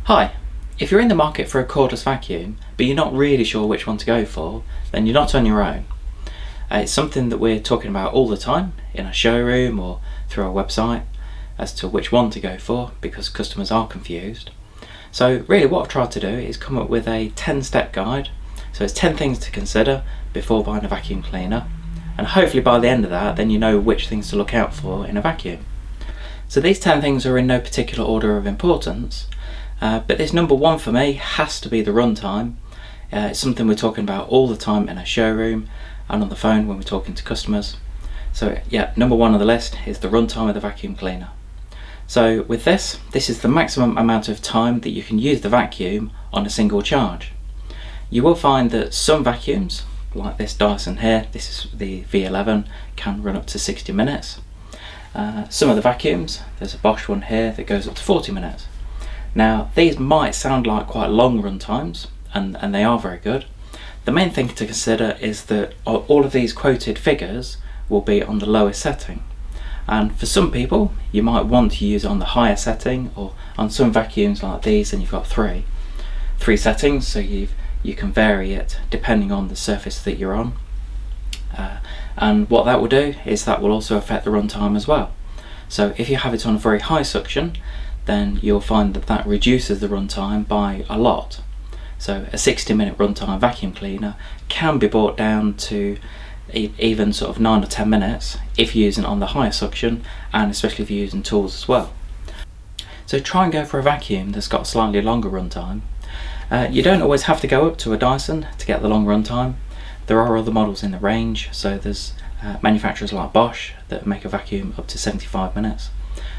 Hi, if you're in the market for a cordless vacuum, but you're not really sure which one to go for, then you're not on your own. It's something that we're talking about all the time in a showroom or through our website as to which one to go for because customers are confused. So really what I've tried to do is come up with a 10-step guide. So it's 10 things to consider before buying a vacuum cleaner, and hopefully by the end of that then you know which things to look out for in a vacuum. So these 10 things are in no particular order of importance. But this number one for me has to be the runtime. It's something we're talking about all the time in a showroom and on the phone when we're talking to customers. So yeah, number one on the list is the runtime of the vacuum cleaner. So with this is the maximum amount of time that you can use the vacuum on a single charge. You will find that some vacuums, like this Dyson here, this is the V11, can run up to 60 minutes. Some of the vacuums, there's a Bosch one here that goes up to 40 minutes. Now these might sound like quite long run times, and they are very good. The main thing to consider is that all of these quoted figures will be on the lowest setting, and for some people you might want to use it on the higher setting, or on some vacuums like these and you've got three settings, so you can vary it depending on the surface that you're on. And what that will do is that will also affect the runtime as well. So if you have it on a very high suction, then you'll find that reduces the runtime by a lot. So a 60-minute runtime vacuum cleaner can be brought down to even sort of 9 or 10 minutes if you're using it on the higher suction, and especially if you're using tools as well. So try and go for a vacuum that's got a slightly longer runtime. You don't always have to go up to a Dyson to get the long runtime. There are other models in the range, so there's manufacturers like Bosch that make a vacuum up to 75 minutes.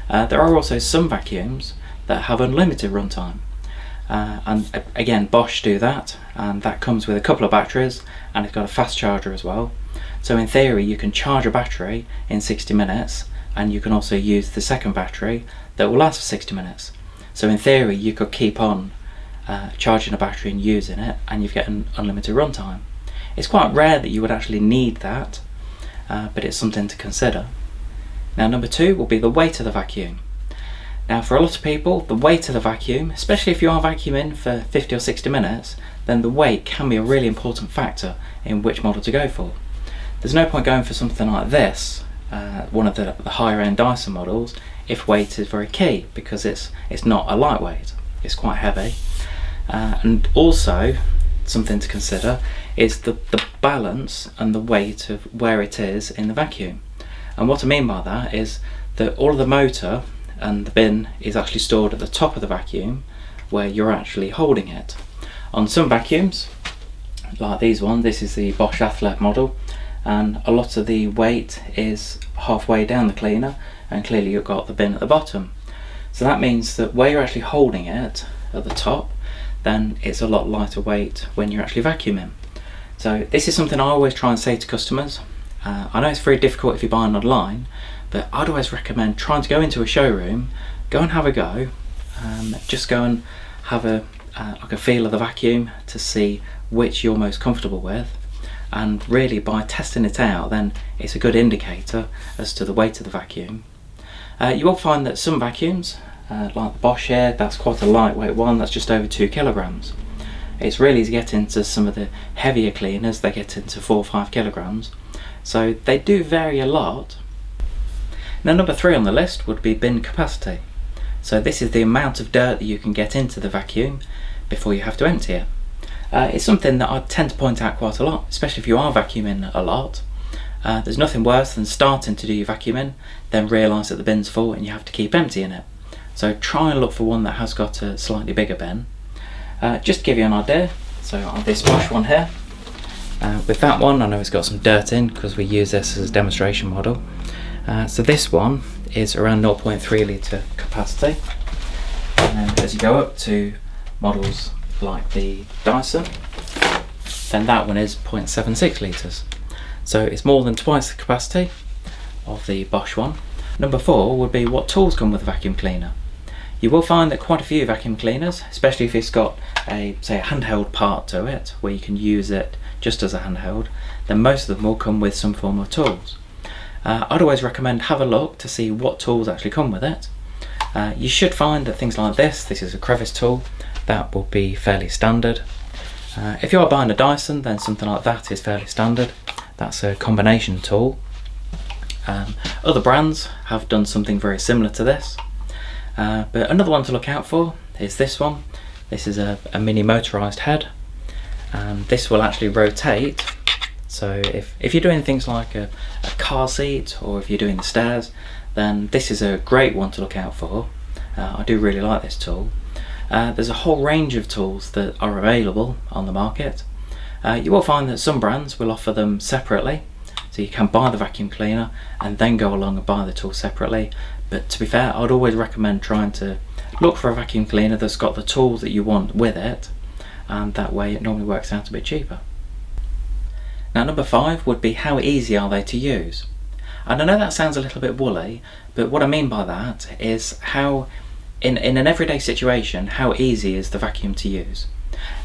There are also some vacuums that have unlimited runtime, and again Bosch do that, and that comes with a couple of batteries and it's got a fast charger as well. So in theory you can charge a battery in 60 minutes, and you can also use the second battery that will last for 60 minutes. So in theory you could keep on charging a battery and using it, and you've got an unlimited runtime. It's quite rare that you would actually need that, but it's something to consider. Now number two will be the weight of the vacuum. Now for a lot of people, the weight of the vacuum, especially if you are vacuuming for 50 or 60 minutes, then the weight can be a really important factor in which model to go for. There's no point going for something like this, one of the higher end Dyson models, if weight is very key, because it's not a lightweight, it's quite heavy. And also something to consider is the balance and the weight of where it is in the vacuum. And what I mean by that is that all of the motor and the bin is actually stored at the top of the vacuum where you're actually holding it. On some vacuums, like these one, this is the Bosch Athlete model, and a lot of the weight is halfway down the cleaner, and clearly you've got the bin at the bottom. So that means that where you're actually holding it at the top, then it's a lot lighter weight when you're actually vacuuming. So this is something I always try and say to customers. I know it's very difficult if you're buying online, but I'd always recommend trying to go into a showroom, go and have a go, just go and have like a feel of the vacuum to see which you're most comfortable with, and really by testing it out then it's a good indicator as to the weight of the vacuum. You will find that some vacuums, like the Bosch here, that's quite a lightweight one, that's just over 2 kilograms. It's really to get into some of the heavier cleaners, they get into 4 or 5 kilograms. So they do vary a lot. Now number 3 on the list would be bin capacity. So this is the amount of dirt that you can get into the vacuum before you have to empty it. It's something that I tend to point out quite a lot, especially if you are vacuuming a lot. There's nothing worse than starting to do your vacuuming, then realise that the bin's full and you have to keep emptying it. So try and look for one that has got a slightly bigger bin. Just to give you an idea, so on this Bosch one here, with that one I know it's got some dirt in because we use this as a demonstration model. So this one is around 0.3 litre capacity, and then as you go up to models like the Dyson, then that one is 0.76 litres. So it's more than twice the capacity of the Bosch one. Number 4 would be what tools come with a vacuum cleaner. You will find that quite a few vacuum cleaners, especially if it's got a handheld part to it where you can use it just as a handheld, then most of them will come with some form of tools. I'd always recommend have a look to see what tools actually come with it. You should find that things like this is a crevice tool, that will be fairly standard. If you are buying a Dyson, then something like that is fairly standard. That's a combination tool. Other brands have done something very similar to this. But another one to look out for is this one. This is a mini motorised head, and this will actually rotate. So if you're doing things like a car seat, or if you're doing the stairs, then this is a great one to look out for. I do really like this tool. There's a whole range of tools that are available on the market. You will find that some brands will offer them separately, so you can buy the vacuum cleaner and then go along and buy the tool separately. But to be fair, I'd always recommend trying to look for a vacuum cleaner that's got the tool that you want with it, and that way it normally works out a bit cheaper. Now, number 5 would be, how easy are they to use? And I know that sounds a little bit woolly, but what I mean by that is how, in an everyday situation, how easy is the vacuum to use?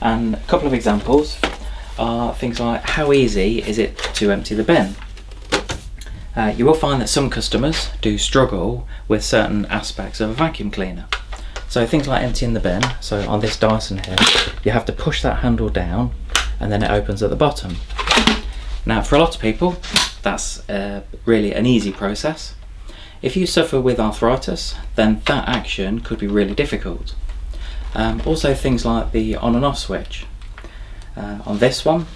And a couple of examples are things like, how easy is it to empty the bin? You will find that some customers do struggle with certain aspects of a vacuum cleaner. So things like emptying the bin, so on this Dyson here, you have to push that handle down and then it opens at the bottom. Now, for a lot of people, that's really an easy process. If you suffer with arthritis, then that action could be really difficult. Also things like the on and off switch. On this one,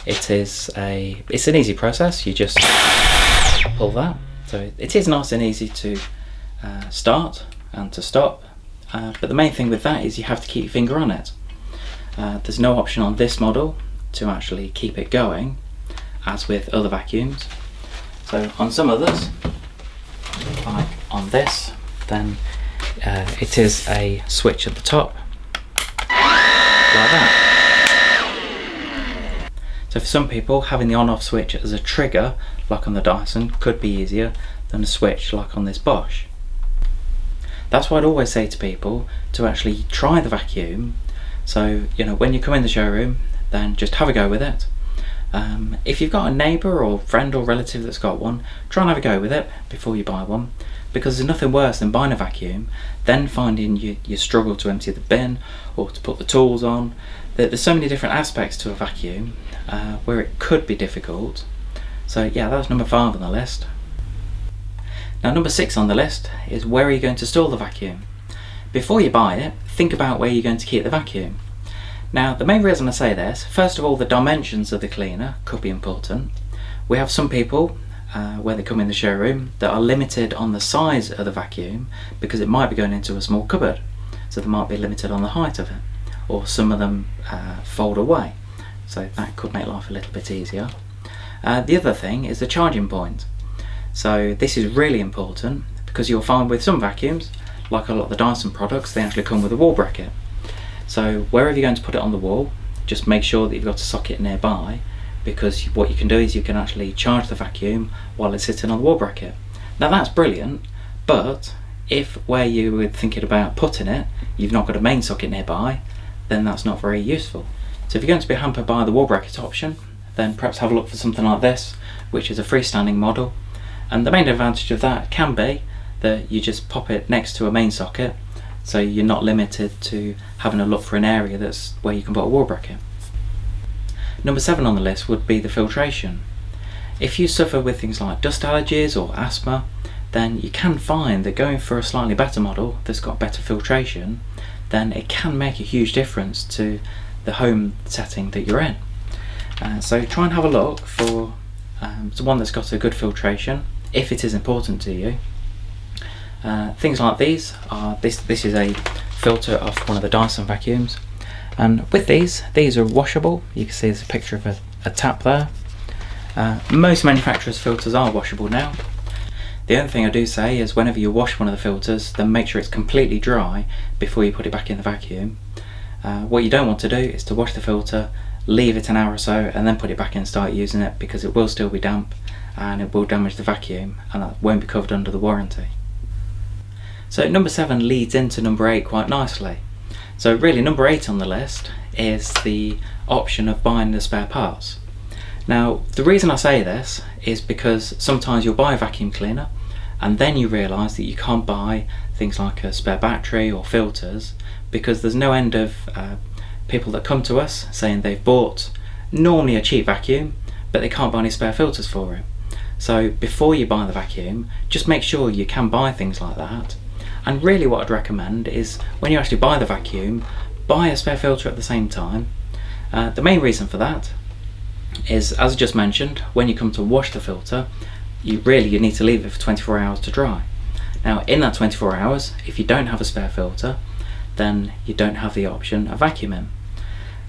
it's an easy process. You just pull that. So it is nice and easy to start and to stop. But the main thing with that is you have to keep your finger on it. There's no option on this model to actually keep it going, as with other vacuums. So on some others, like on this, then it is a switch at the top, like that. So for some people, having the on-off switch as a trigger, like on the Dyson, could be easier than a switch like on this Bosch. That's why I'd always say to people to actually try the vacuum. So, when you come in the showroom, then just have a go with it. If you've got a neighbour or friend or relative that's got one, try and have a go with it before you buy one, because there's nothing worse than buying a vacuum, then finding you struggle to empty the bin or to put the tools on. There's so many different aspects to a vacuum where it could be difficult. So yeah, that's number 5 on the list. Now, number 6 on the list is, where are you going to store the vacuum? Before you buy it, think about where you're going to keep the vacuum. Now, the main reason I say this, first of all, the dimensions of the cleaner could be important. We have some people where they come in the showroom that are limited on the size of the vacuum because it might be going into a small cupboard, so they might be limited on the height of it, or some of them fold away, so that could make life a little bit easier. The other thing is the charging point. So this is really important, because you'll find with some vacuums, like a lot of the Dyson products, they actually come with a wall bracket. So wherever you're going to put it on the wall, just make sure that you've got a socket nearby, because what you can do is you can actually charge the vacuum while it's sitting on the wall bracket. Now that's brilliant, but if where you were thinking about putting it, you've not got a main socket nearby, then that's not very useful. So if you're going to be hampered by the wall bracket option, then perhaps have a look for something like this, which is a freestanding model. And the main advantage of that can be that you just pop it next to a main socket, so you're not limited to having a look for an area that's where you can put a wall bracket. Number 7 on the list would be the filtration. If you suffer with things like dust allergies or asthma, then you can find that going for a slightly better model that's got better filtration, then it can make a huge difference to the home setting that you're in. So try and have a look for one that's got a good filtration, if it is important to you. Things like these are, this is a filter off one of the Dyson vacuums, and with these are washable. You can see there's a picture of a tap there. Most manufacturers' filters are washable now. The only thing I do say is, whenever you wash one of the filters, then make sure it's completely dry before you put it back in the vacuum. What you don't want to do is to wash the filter, leave it an hour or so, and then put it back in and start using it, because it will still be damp and it will damage the vacuum, and that won't be covered under the warranty. So number 7 leads into number 8 quite nicely. So really, number 8 on the list is the option of buying the spare parts. Now, the reason I say this is because sometimes you'll buy a vacuum cleaner and then you realise that you can't buy things like a spare battery or filters, because there's no end of people that come to us saying they've bought normally a cheap vacuum but they can't buy any spare filters for it. So before you buy the vacuum, just make sure you can buy things like that. And really what I'd recommend is when you actually buy the vacuum, buy a spare filter at the same time. The main reason for that is, as I just mentioned, when you come to wash the filter, you need to leave it for 24 hours to dry. Now in that 24 hours, if you don't have a spare filter, then you don't have the option of vacuuming,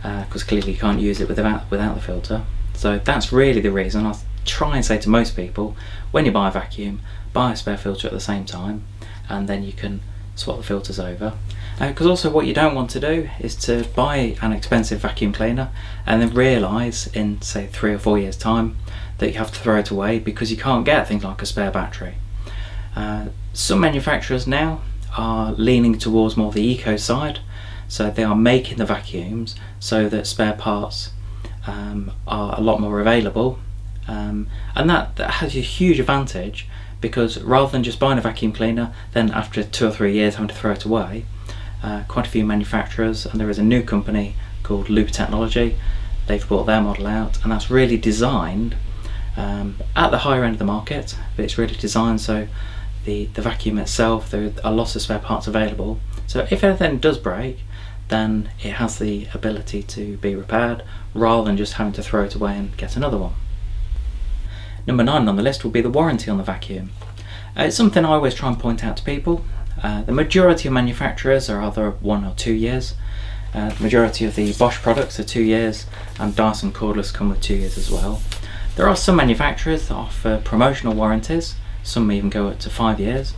because clearly you can't use it without the filter. So that's really the reason I try and say to most people, when you buy a vacuum, buy a spare filter at the same time, and then you can swap the filters over. Because also what you don't want to do is to buy an expensive vacuum cleaner and then realise in say 3 or 4 years time that you have to throw it away because you can't get things like a spare battery. Some manufacturers now are leaning towards more the eco side, so they are making the vacuums so that spare parts are a lot more available, and that has a huge advantage, because rather than just buying a vacuum cleaner then after 2 or 3 years having to throw it away, quite a few manufacturers, and there is a new company called Loop Technology, they've brought their model out, and that's really designed at the higher end of the market, but it's really designed so the vacuum itself, there are lots of spare parts available, so if anything does break, then it has the ability to be repaired rather than just having to throw it away and get another one. Number 9 on the list will be the warranty on the vacuum. It's something I always try and point out to people. The majority of manufacturers are either 1 or 2 years. The majority of the Bosch products are 2 years, and Dyson Cordless come with 2 years as well. There are some manufacturers that offer promotional warranties, some even go up to 5 years.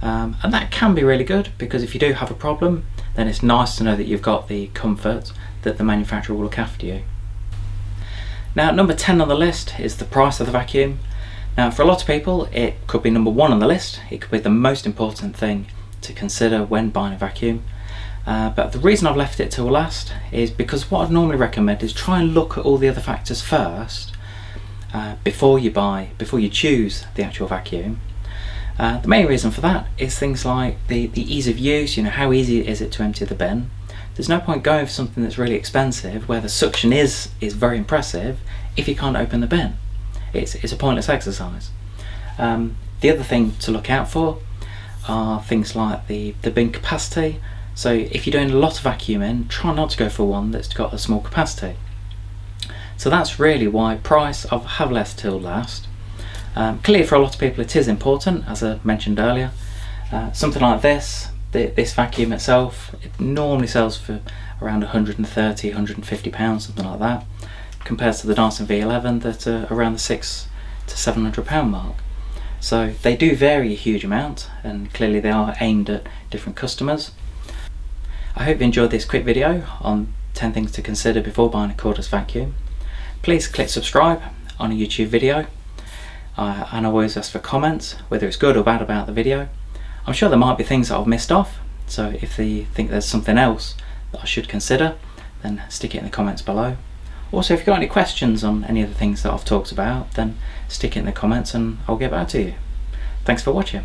And that can be really good, because if you do have a problem, then it's nice to know that you've got the comfort that the manufacturer will look after you. Now number 10 on the list is the price of the vacuum. Now for a lot of people it could be number 1 on the list, it could be the most important thing to consider when buying a vacuum. But the reason I've left it till last is because what I'd normally recommend is try and look at all the other factors first before you choose the actual vacuum. The main reason for that is things like the ease of use, how easy is it to empty the bin. There's no point going for something that's really expensive where the suction is very impressive if you can't open the bin. It's a pointless exercise. The other thing to look out for are things like the bin capacity. So if you're doing a lot of vacuuming, try not to go for one that's got a small capacity. So that's really why price I have left till last. Clearly for a lot of people it is important, as I mentioned earlier. Something like this vacuum itself, it normally sells for around £130, £150, something like that, compared to the Dyson V11 that are around the £600 to £700 mark. So they do vary a huge amount, and clearly they are aimed at different customers. I hope you enjoyed this quick video on 10 things to consider before buying a cordless vacuum. Please click subscribe on a YouTube video, and I always ask for comments, whether it's good or bad about the video. I'm sure there might be things that I've missed off, so if you think there's something else that I should consider, then stick it in the comments below. Also, if you've got any questions on any of the things that I've talked about, then stick it in the comments and I'll get back to you. Thanks for watching.